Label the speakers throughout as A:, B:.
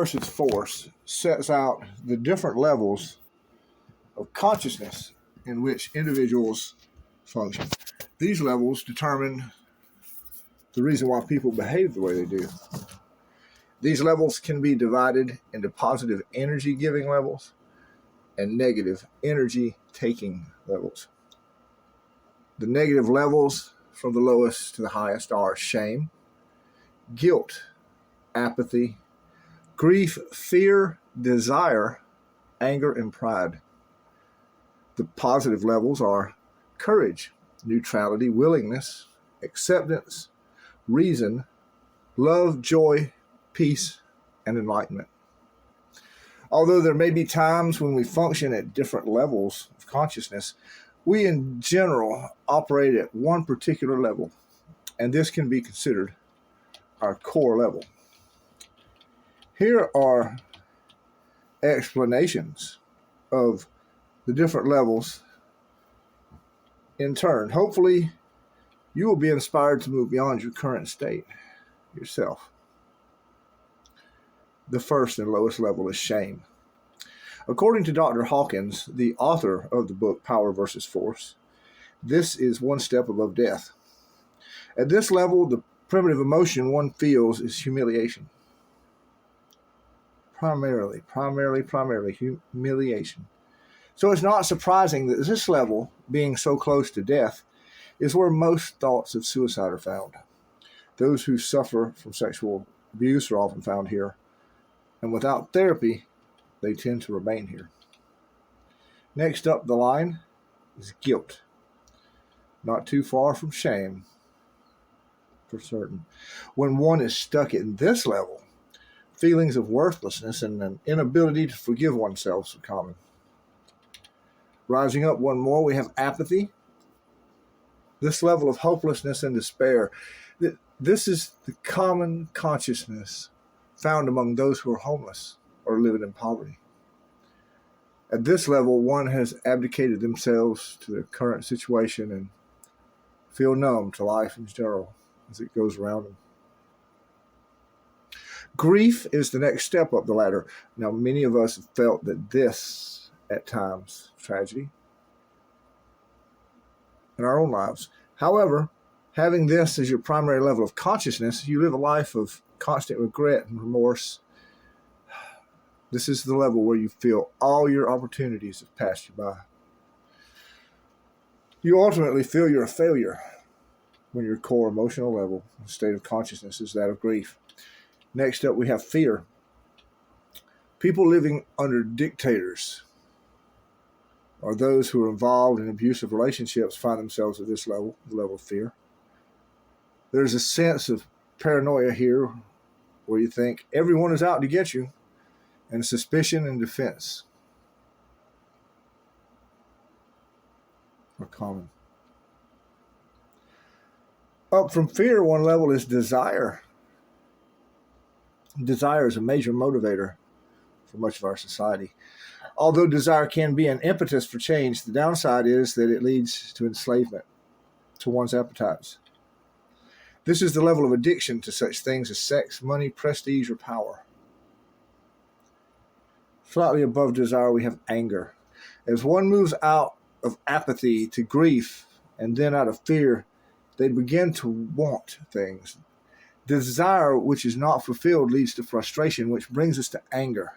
A: versus Force sets out the different levels of consciousness in which individuals function. These levels determine the reason why people behave the way they do. These levels can be divided into positive energy giving levels and negative energy taking levels. The negative levels from the lowest to the highest are shame, guilt, apathy, grief, fear, desire, anger, and pride. The positive levels are courage, neutrality, willingness, acceptance, reason, love, joy, peace, and enlightenment. Although there may be times when we function at different levels of consciousness, we in general operate at one particular level, and this can be considered our core level. Here are explanations of the different levels in turn. Hopefully, you will be inspired to move beyond your current state yourself. The first and lowest level is shame. According to Dr. Hawkins, the author of the book Power versus Force, this is one step above death. At this level, the primitive emotion one feels is humiliation. Primarily humiliation. So it's not surprising that this level, being so close to death, is where most thoughts of suicide are found. Those who suffer from sexual abuse are often found here, and without therapy, they tend to remain here. Next up the line is guilt. Not too far from shame, for certain. When one is stuck at this level, feelings of worthlessness and an inability to forgive oneself are common. Rising up one more, we have apathy. This level of hopelessness and despair. This is the common consciousness found among those who are homeless or living in poverty. At this level, one has abdicated themselves to their current situation and feel numb to life in general as it goes around them. Grief is the next step up the ladder. Now, many of us have felt that this, at times, tragedy in our own lives. However, having this as your primary level of consciousness, you live a life of constant regret and remorse. This is the level where you feel all your opportunities have passed you by. You ultimately feel you're a failure when your core emotional level and state of consciousness is that of grief. Next up, we have fear. People living under dictators or those who are involved in abusive relationships find themselves at this level, the level of fear. There's a sense of paranoia here where you think everyone is out to get you, and suspicion and defense are common. Up from fear, one level is desire. Desire is a major motivator for much of our society. Although desire can be an impetus for change, the downside is that it leads to enslavement to one's appetites. This is the level of addiction to such things as sex, money, prestige, or power. Slightly above desire, we have anger. As one moves out of apathy to grief and then out of fear, they begin to want things. Desire which is not fulfilled leads to frustration, which brings us to anger.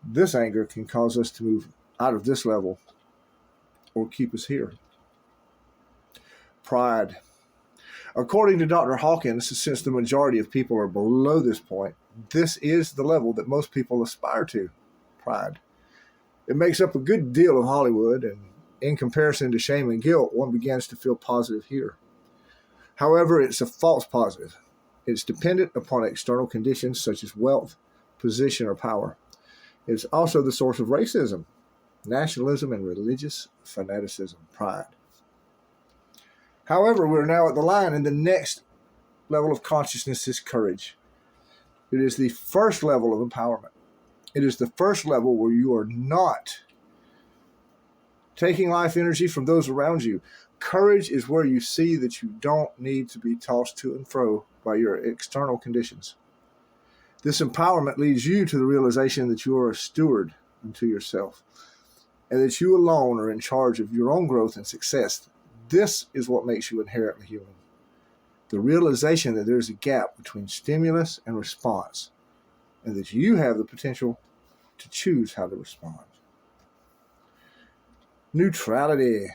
A: This anger can cause us to move out of this level or keep us here. Pride. According to Dr. Hawkins, since the majority of people are below this point, this is the level that most people aspire to, pride. It makes up a good deal of Hollywood, and in comparison to shame and guilt, one begins to feel positive here. However, it's a false positive. It's dependent upon external conditions such as wealth, position, or power. It's also the source of racism, nationalism, and religious fanaticism, pride. However, we're now at the line, and the next level of consciousness is courage. It is the first level of empowerment. It is the first level where you are not taking life energy from those around you. Courage is where you see that you don't need to be tossed to and fro by your external conditions. This empowerment leads you to the realization that you are a steward unto yourself and that you alone are in charge of your own growth and success. This is what makes you inherently human. The realization that there's a gap between stimulus and response, and that you have the potential to choose how to respond. Neutrality.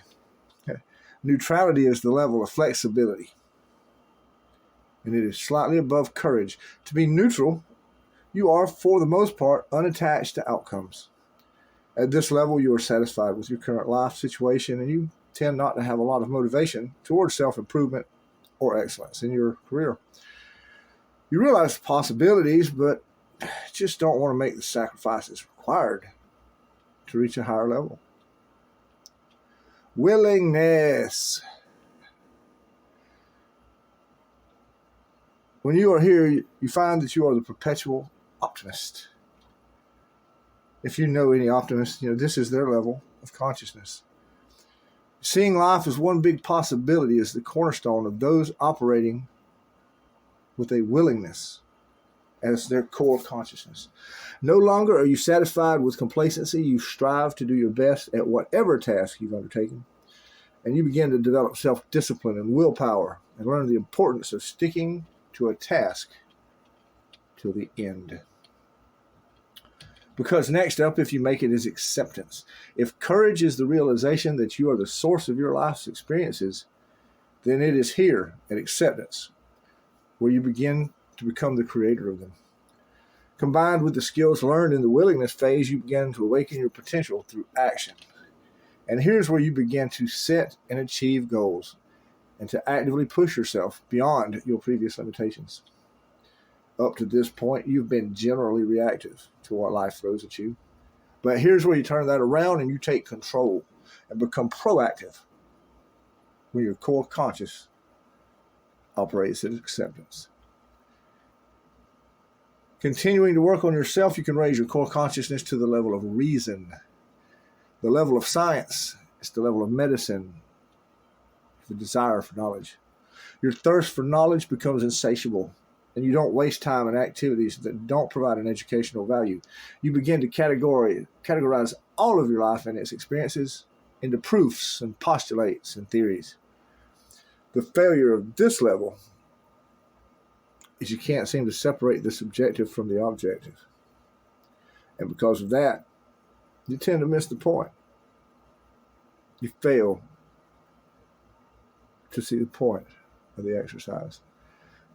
A: Neutrality is the level of flexibility, and it is slightly above courage. To be neutral, you are, for the most part, unattached to outcomes. At this level, you are satisfied with your current life situation, and you tend not to have a lot of motivation towards self-improvement or excellence in your career. You realize the possibilities, but just don't want to make the sacrifices required to reach a higher level. Willingness. When you are here, you find that you are the perpetual optimist. If you know any optimists, this is their level of consciousness. Seeing life as one big possibility is the cornerstone of those operating with a willingness as their core consciousness. No longer are you satisfied with complacency. You strive to do your best at whatever task you've undertaken, and you begin to develop self-discipline and willpower and learn the importance of sticking to a task till the end. Because next up, if you make it, is acceptance. If courage is the realization that you are the source of your life's experiences, then it is here at acceptance where you begin to become the creator of them. Combined with the skills learned in the willingness phase, you begin to awaken your potential through action. And here's where you begin to set and achieve goals and to actively push yourself beyond your previous limitations. Up to this point, you've been generally reactive to what life throws at you. But here's where you turn that around and you take control and become proactive when your core conscious operates at acceptance. Continuing to work on yourself, you can raise your core consciousness to the level of reason, the level of science. It's the level of medicine, the desire for knowledge. Your thirst for knowledge becomes insatiable, and you don't waste time in activities that don't provide an educational value. You begin to categorize all of your life and its experiences into proofs and postulates and theories. The failure of this level is you can't seem to separate the subjective from the objective. And because of that, you tend to miss the point. You fail to see the point of the exercise.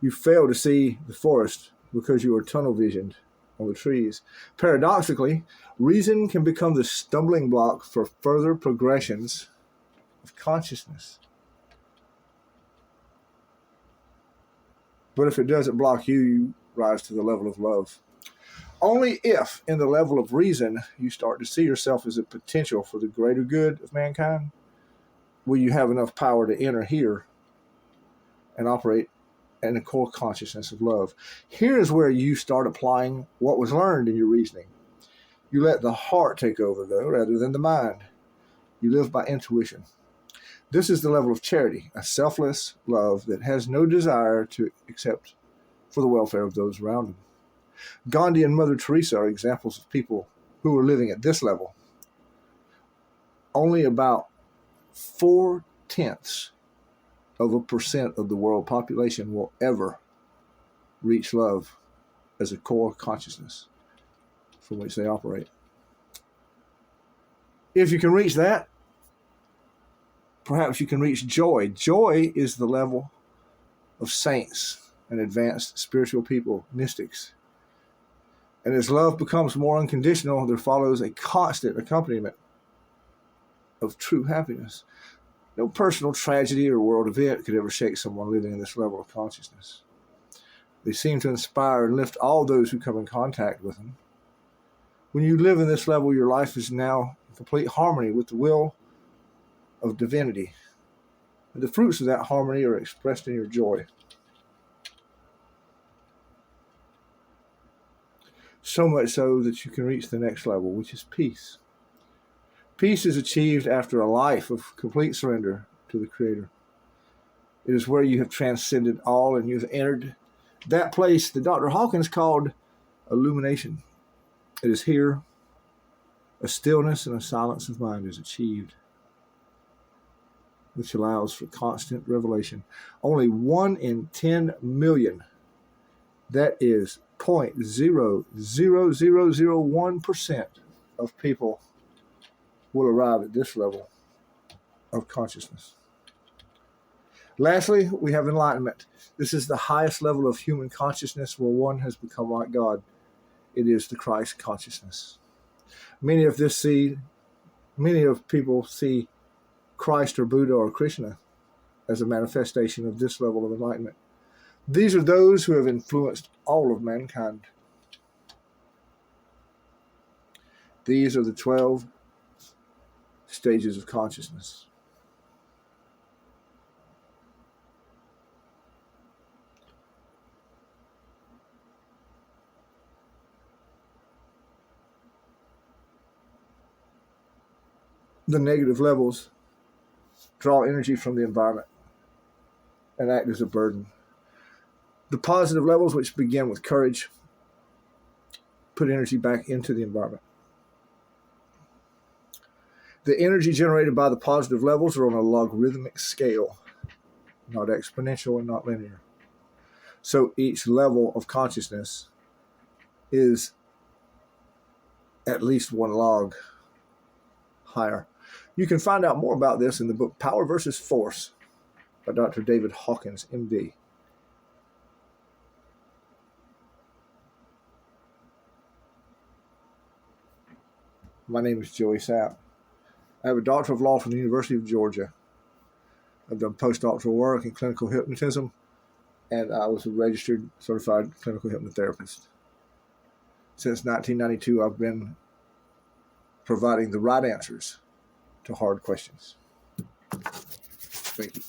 A: You fail to see the forest because you are tunnel visioned on the trees. Paradoxically, reason can become the stumbling block for further progressions of consciousness. But if it doesn't block you, you rise to the level of love. Only if, in the level of reason, you start to see yourself as a potential for the greater good of mankind, will you have enough power to enter here and operate in a core consciousness of love. Here is where you start applying what was learned in your reasoning. You let the heart take over, though, rather than the mind. You live by intuition. This is the level of charity, a selfless love that has no desire to accept for the welfare of those around them. Gandhi and Mother Teresa are examples of people who are living at this level. Only about 0.4% of the world population will ever reach love as a core consciousness from which they operate. If you can reach that, perhaps you can reach joy. Joy is the level of saints and advanced spiritual people, mystics. And as love becomes more unconditional, there follows a constant accompaniment of true happiness. No personal tragedy or world event could ever shake someone living in this level of consciousness. They seem to inspire and lift all those who come in contact with them. When you live in this level, your life is now in complete harmony with the will of divinity. And the fruits of that harmony are expressed in your joy. So much so that you can reach the next level, which is peace. Peace is achieved after a life of complete surrender to the Creator. It is where you have transcended all and you've entered that place that Dr. Hawkins called illumination. It is here a stillness and a silence of mind is achieved, which allows for constant revelation. Only 1 in 10 million, that is 0.00001% of people will arrive at this level of consciousness. Lastly, we have enlightenment. This is the highest level of human consciousness where one has become like God. It is the Christ consciousness. Many of people see Christ or Buddha or Krishna as a manifestation of this level of enlightenment. These are those who have influenced all of mankind. These are the 12 stages of consciousness. The negative levels draw energy from the environment and act as a burden. The positive levels, which begin with courage, put energy back into the environment. The energy generated by the positive levels are on a logarithmic scale, not exponential and not linear. So each level of consciousness is at least 1 log higher. You can find out more about this in the book Power versus Force by Dr. David Hawkins, MD. My name is Joey Sapp. I have a Doctor of Law from the University of Georgia. I've done postdoctoral work in clinical hypnotism, and I was a registered certified clinical hypnotherapist. Since 1992, I've been providing the right answers to hard questions. Thank you.